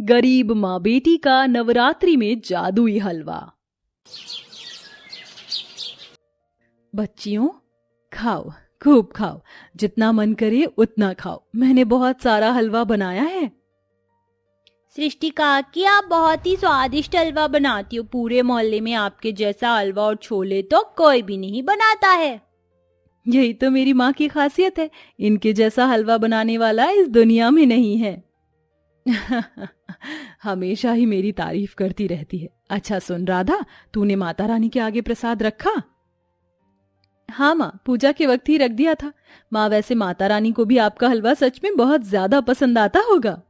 गरीब माँ बेटी का नवरात्रि में जादुई हलवा। बच्चियों, खाओ, खूब खाओ, जितना मन करे उतना खाओ। मैंने बहुत सारा हलवा बनाया है। सृष्टि काकी, आप बहुत ही स्वादिष्ट हलवा बनाती हो। पूरे मोहल्ले में आपके जैसा हलवा और छोले तो कोई भी नहीं बनाता है। यही तो मेरी माँ की खासियत है, इनके जैसा हलवा बनाने वाला इस दुनिया में नहीं है। हमेशा ही मेरी तारीफ करती रहती है। अच्छा सुन राधा, तूने माता रानी के आगे प्रसाद रखा? हाँ माँ, पूजा के वक्त ही रख दिया था। माँ, वैसे माता रानी को भी आपका हलवा सच में बहुत ज्यादा पसंद आता होगा।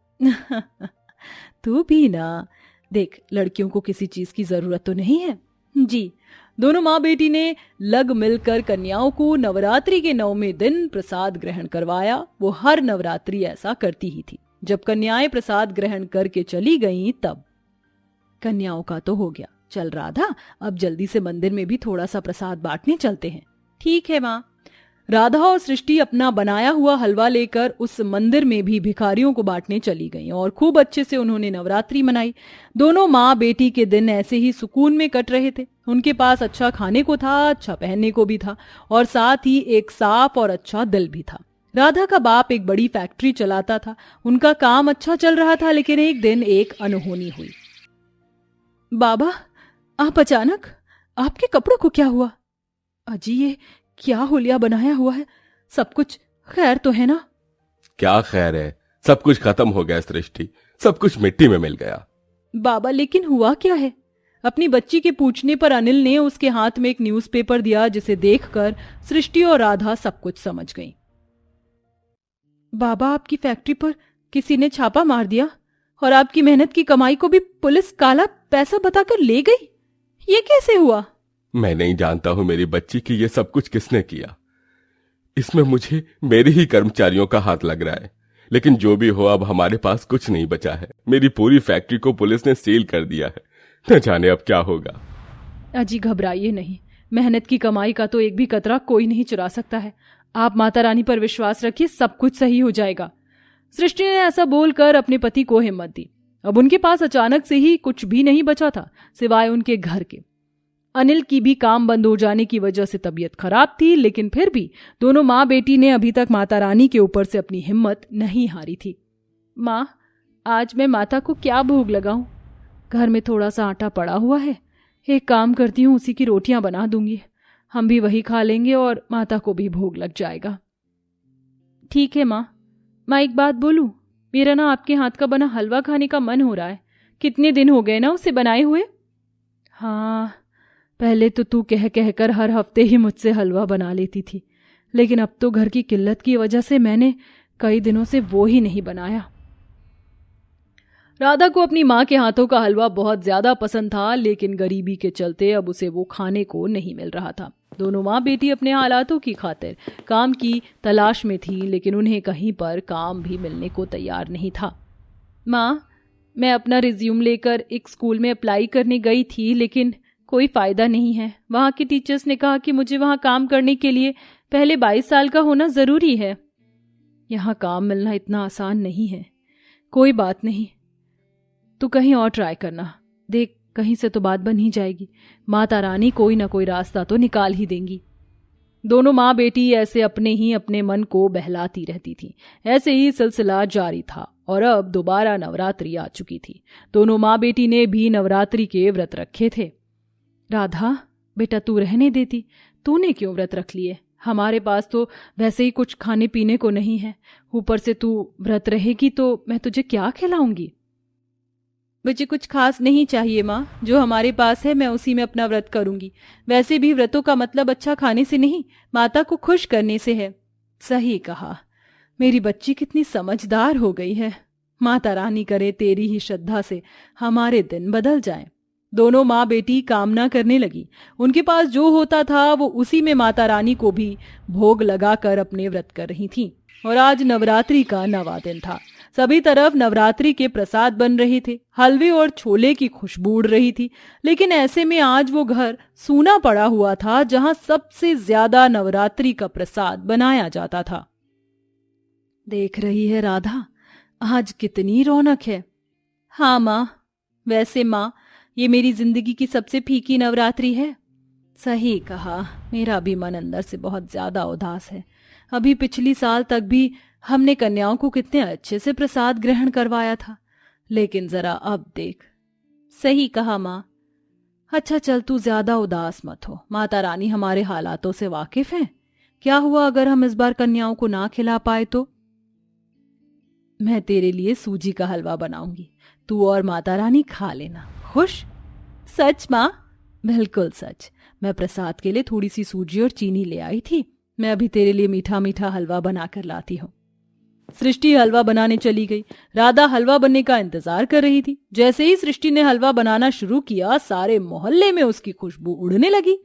तू भी ना। देख, लड़कियों को किसी चीज की जरूरत तो नहीं है। जी। दोनों माँ बेटी ने लग मिलकर कन्याओं को नवरात्रि के 9वें दिन प्रसाद ग्रहण करवाया। वो हर नवरात्रि ऐसा करती ही थी। जब कन्याएं प्रसाद ग्रहण करके चली गईं, तब कन्याओं का तो हो गया। चल राधा, अब जल्दी से मंदिर में भी थोड़ा सा प्रसाद बांटने चलते हैं। ठीक है माँ। राधा और सृष्टि अपना बनाया हुआ हलवा लेकर उस मंदिर में भी भिखारियों को बांटने चली गईं और खूब अच्छे से उन्होंने नवरात्रि मनाई। दोनों माँ बेटी के दिन ऐसे ही सुकून में कट रहे थे। उनके पास अच्छा खाने को था, अच्छा पहनने को भी था और साथ ही एक साफ और अच्छा दिल भी था। राधा का बाप एक बड़ी फैक्ट्री चलाता था। उनका काम अच्छा चल रहा था, लेकिन एक दिन एक अनहोनी हुई। बाबा, आप अचानक, आपके कपड़ों को क्या हुआ? अजी, ये क्या हुलिया बनाया हुआ है? सब कुछ खैर तो है ना? क्या खैर है, सब कुछ खत्म हो गया सृष्टि, सब कुछ मिट्टी में मिल गया। बाबा, लेकिन हुआ क्या है? अपनी बच्ची के पूछने पर अनिल ने उसके हाथ में एक न्यूज़पेपर दिया, जिसे देखकर सृष्टि और राधा सब कुछ समझ गईं। बाबा, आपकी फैक्ट्री पर किसी ने छापा मार दिया और आपकी मेहनत की कमाई को भी पुलिस काला पैसा बताकर ले गई। ये कैसे हुआ? मैं नहीं जानता हूं मेरी बच्ची की ये सब कुछ किसने किया। इसमें मुझे मेरे ही कर्मचारियों का हाथ लग रहा है, लेकिन जो भी हो, अब हमारे पास कुछ नहीं बचा है। मेरी पूरी फैक्ट्री को पुलिस ने सील कर दिया है। न जाने अब क्या होगा। अजी, घबराइए नहीं। मेहनत की कमाई का तो एक भी कतरा कोई नहीं चुरा सकता है। आप माता रानी पर विश्वास रखिए, सब कुछ सही हो जाएगा। सृष्टि ने ऐसा बोलकर अपने पति को हिम्मत दी। अब उनके पास अचानक से ही कुछ भी नहीं बचा था सिवाय उनके घर के। अनिल की भी काम बंद हो जाने की वजह से तबीयत खराब थी, लेकिन फिर भी दोनों माँ बेटी ने अभी तक माता रानी के ऊपर से अपनी हिम्मत नहीं हारी थी। माँ, आज मैं माता को क्या भोग लगाऊं? घर में थोड़ा सा आटा पड़ा हुआ है, एक काम करती हूँ, उसी की रोटियां बना दूंगी। हम भी वही खा लेंगे और माता को भी भोग लग जाएगा। ठीक है माँ। माँ, एक बात बोलूं? मेरा ना आपके हाथ का बना हलवा खाने का मन हो रहा है। कितने दिन हो गए ना उसे बनाए हुए। हाँ, पहले तो तू कह कहकर हर हफ्ते ही मुझसे हलवा बना लेती थी, लेकिन अब तो घर की किल्लत की वजह से मैंने कई दिनों से वो ही नहीं बनाया। राधा को अपनी माँ के हाथों का हलवा बहुत ज्यादा पसंद था, लेकिन गरीबी के चलते अब उसे वो खाने को नहीं मिल रहा था। दोनों माँ बेटी अपने हालातों की खातिर काम की तलाश में थी, लेकिन उन्हें कहीं पर काम भी मिलने को तैयार नहीं था। माँ, मैं अपना रिज्यूम लेकर एक स्कूल में अप्लाई करने गई थी, लेकिन कोई फायदा नहीं है। वहाँ के टीचर्स ने कहा कि मुझे वहाँ काम करने के लिए पहले 22 साल का होना जरूरी है। यहाँ काम मिलना इतना आसान नहीं है। कोई बात नहीं, तू कहीं और ट्राई करना। देख, कहीं से तो बात बन ही जाएगी। माता रानी कोई ना कोई रास्ता तो निकाल ही देंगी। दोनों माँ बेटी ऐसे अपने मन को बहलाती रहती थी। ऐसे ही सिलसिला जारी था और अब दोबारा नवरात्रि आ चुकी थी। दोनों माँ बेटी ने भी नवरात्रि के व्रत रखे थे। राधा बेटा, तू रहने देती, तूने क्यों व्रत रख लिए? हमारे पास तो वैसे ही कुछ खाने पीने को नहीं है, ऊपर से तू व्रत रहेगी तो मैं तुझे क्या खिलाऊंगी? मुझे कुछ खास नहीं चाहिए माँ, जो हमारे पास है मैं उसी में अपना व्रत करूंगी। वैसे भी व्रतों का मतलब अच्छा खाने से नहीं, माता को खुश करने से है। सही कहा, मेरी बच्ची कितनी समझदार हो गई है। माता रानी करे तेरी ही श्रद्धा से हमारे दिन बदल जाएं। दोनों माँ बेटी कामना करने लगी। उनके पास जो होता था वो उसी में माता रानी को भी भोग लगाकर अपने व्रत कर रही थीं। और आज नवरात्रि का 9वां दिन था। सभी तरफ नवरात्रि के प्रसाद बन रहे थे, हलवे और छोले की खुशबू उड़ रही थी। लेकिन ऐसे में आज वो घर सूना पड़ा हुआ था जहां सबसे ज्यादा नवरात्रि का प्रसाद बनाया जाता था। देख रही है राधा, आज कितनी रौनक है। हाँ माँ, वैसे माँ ये मेरी जिंदगी की सबसे फीकी नवरात्रि है। सही कहा, मेरा भी मन अंदर से बहुत ज्यादा उदास है। अभी पिछली साल तक भी हमने कन्याओं को कितने अच्छे से प्रसाद ग्रहण करवाया था, लेकिन जरा अब देख। सही कहा माँ। अच्छा चल, तू ज्यादा उदास मत हो। माता रानी हमारे हालातों से वाकिफ हैं। क्या हुआ अगर हम इस बार कन्याओं को ना खिला पाए तो? मैं तेरे लिए सूजी का हलवा बनाऊंगी, तू और माता रानी खा लेना। खुश? सच माँ? बिल्कुल सच। मैं प्रसाद के लिए थोड़ी सी सूजी और चीनी ले आई थी। मैं अभी तेरे लिए मीठा मीठा हलवा बनाकर लाती हूँ। सृष्टि हलवा बनाने चली गई। राधा हलवा बनने का इंतजार कर रही थी। जैसे ही सृष्टि ने हलवा बनाना शुरू किया, सारे मोहल्ले में उसकी खुशबू उड़ने लगी।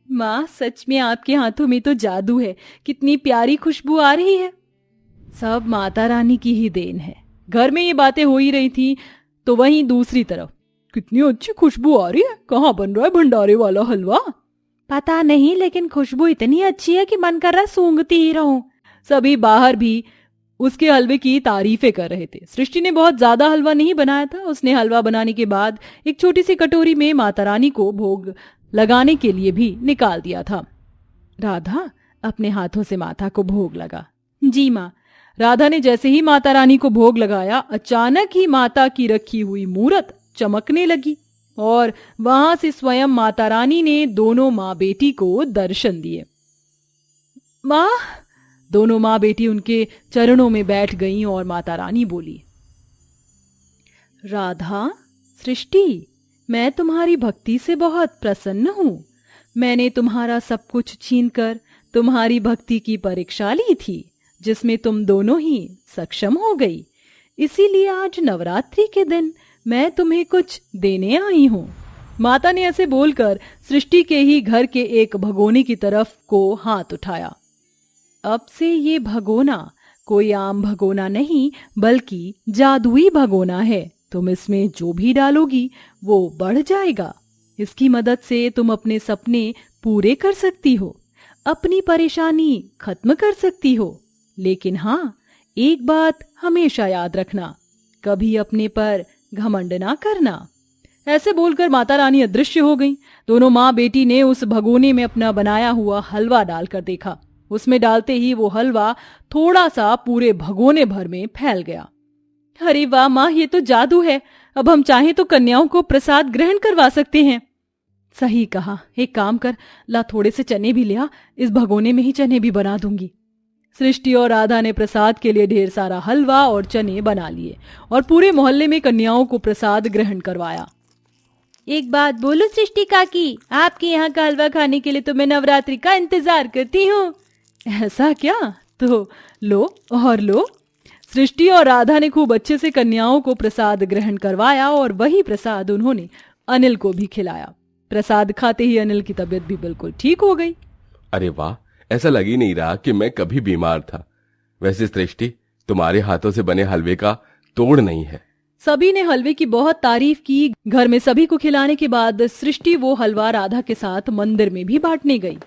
माँ, सच में आपके हाथों में तो जादू है। कितनी प्यारी खुशबू आ रही है। सब माता रानी की ही देन है। घर में ये बातें हो ही रही थी तो वहीं दूसरी तरफ, कितनी अच्छी खुशबू आ रही है। कहाँ बन रहा है भंडारे वाला हलवा? पता नहीं, लेकिन खुशबू इतनी अच्छी है कि मन कर रहा सूंघती ही रहूं। सभी बाहर भी उसके हलवे की तारीफें कर रहे थे। सृष्टि ने बहुत ज्यादा हलवा नहीं बनाया था। उसने हलवा बनाने के बाद एक छोटी सी कटोरी में माता रानी को भोग लगाने के लिए भी निकाल दिया था। राधा अपने हाथों से माता को भोग लगा। जी माँ। राधा ने जैसे ही माता रानी को भोग लगाया, अचानक ही माता की रखी हुई मूरत चमकने लगी और वहां से स्वयं माता रानी ने दोनों माँ बेटी को दर्शन दिए। माँ, दोनों माँ बेटी उनके चरणों में बैठ गईं और माता रानी बोली, राधा, सृष्टि, मैं तुम्हारी भक्ति से बहुत प्रसन्न हूं। मैंने तुम्हारा सब कुछ छीनकर तुम्हारी भक्ति की परीक्षा ली थी, जिसमें तुम दोनों ही सक्षम हो गई। इसीलिए आज नवरात्रि के दिन मैं तुम्हें कुछ देने आई हूं। माता ने ऐसे बोलकर सृष्टि के ही घर के एक भगोने की तरफ को हाथ उठाया। अब से ये भगोना कोई आम भगोना नहीं, बल्कि जादुई भगोना है। तुम इसमें जो भी डालोगी वो बढ़ जाएगा। इसकी मदद से तुम अपने सपने पूरे कर सकती हो, अपनी परेशानी खत्म कर सकती हो। लेकिन हाँ, एक बात हमेशा याद रखना, कभी अपने पर घमंड ना करना। ऐसे बोलकर माता रानी अदृश्य हो गई। दोनों माँ बेटी ने उस भगोने में अपना बनाया हुआ हलवा डालकर देखा। उसमें डालते ही वो हलवा थोड़ा सा पूरे भगोने भर में फैल गया। अरे वाह माँ, ये तो जादू है। अब हम चाहें तो कन्याओं को प्रसाद ग्रहण करवा सकते हैं। सही कहा। एक काम कर, ला थोड़े से चने भी ले आ, इस भगोने में ही चने भी बना दूंगी। सृष्टि और राधा ने प्रसाद के लिए ढेर सारा हलवा और चने बना लिए और पूरे मोहल्ले में कन्याओं को प्रसाद ग्रहण करवाया। एक बात बोलो सृष्टि काकी, आपके यहाँ का हलवा खाने के लिए तो मैं नवरात्रि का इंतजार करती हूँ। ऐसा क्या? तो लो और लो। सृष्टि और राधा ने खूब अच्छे से कन्याओं को प्रसाद ग्रहण करवाया और वही प्रसाद उन्होंने अनिल को भी खिलाया। प्रसाद खाते ही अनिल की तबीयत भी बिल्कुल ठीक हो गई। अरे वाह, ऐसा लग ही नहीं रहा कि मैं कभी बीमार था। वैसे सृष्टि, तुम्हारे हाथों से बने हलवे का तोड़ नहीं है। सभी ने हलवे की बहुत तारीफ की। घर में सभी को खिलाने के बाद सृष्टि वो हलवा राधा के साथ मंदिर में भी बांटने गई।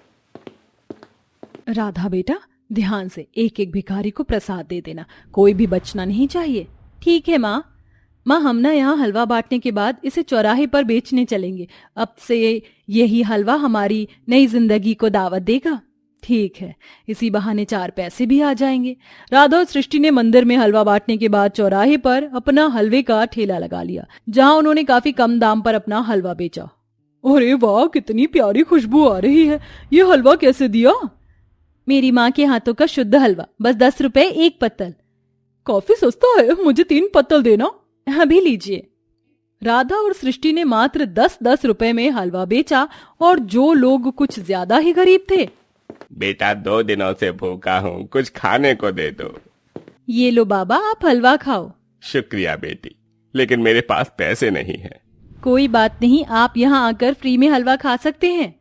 राधा बेटा, ध्यान से एक एक भिखारी को प्रसाद दे देना, कोई भी बचना नहीं चाहिए। ठीक है माँ। माँ, हम ना यहाँ हलवा बांटने के बाद इसे चौराहे पर बेचने चलेंगे। अब से यही हलवा हमारी नई जिंदगी को दावत देगा। ठीक है, इसी बहाने 4 पैसे भी आ जाएंगे। राधा और सृष्टि ने मंदिर में हलवा बांटने के बाद चौराहे पर अपना हलवे का ठेला लगा लिया, जहां उन्होंने काफी कम दाम पर अपना हलवा बेचा। अरे वाह, कितनी प्यारी खुशबू आ रही है। ये हलवा कैसे दिया? मेरी माँ के हाथों का शुद्ध हलवा, बस 10 रुपए एक पत्तल। काफी सस्ता है, मुझे 3 पत्तल देना। अभी लीजिए। राधा और सृष्टि ने मात्र 10-10 रुपए में हलवा बेचा और जो लोग कुछ ज्यादा ही गरीब थे, बेटा 2 दिनों से भूखा हूँ, कुछ खाने को दे दो। ये लो बाबा, आप हलवा खाओ। शुक्रिया बेटी, लेकिन मेरे पास पैसे नहीं है। कोई बात नहीं, आप यहाँ आकर फ्री में हलवा खा सकते हैं।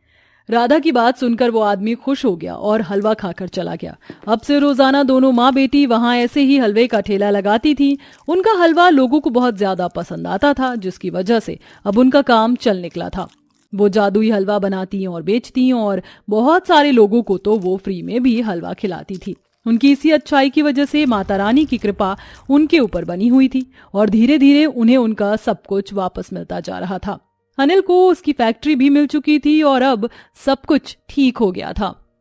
राधा की बात सुनकर वो आदमी खुश हो गया और हलवा खाकर चला गया। अब से रोजाना दोनों माँ बेटी वहां ऐसे ही हलवे का ठेला लगाती थी। उनका हलवा लोगों को बहुत ज्यादा पसंद आता था, जिसकी वजह से अब उनका काम चल निकला था। वो जादुई हलवा बनाती और बेचती और बहुत सारे लोगों को तो वो फ्री में भी हलवा खिलाती थी। उनकी इसी अच्छाई की वजह से माता रानी की कृपा उनके ऊपर बनी हुई थी और धीरे धीरे उन्हें उनका सब कुछ वापस मिलता जा रहा था। अनिल को उसकी फैक्ट्री भी मिल चुकी थी और अब सब कुछ ठीक हो गया था।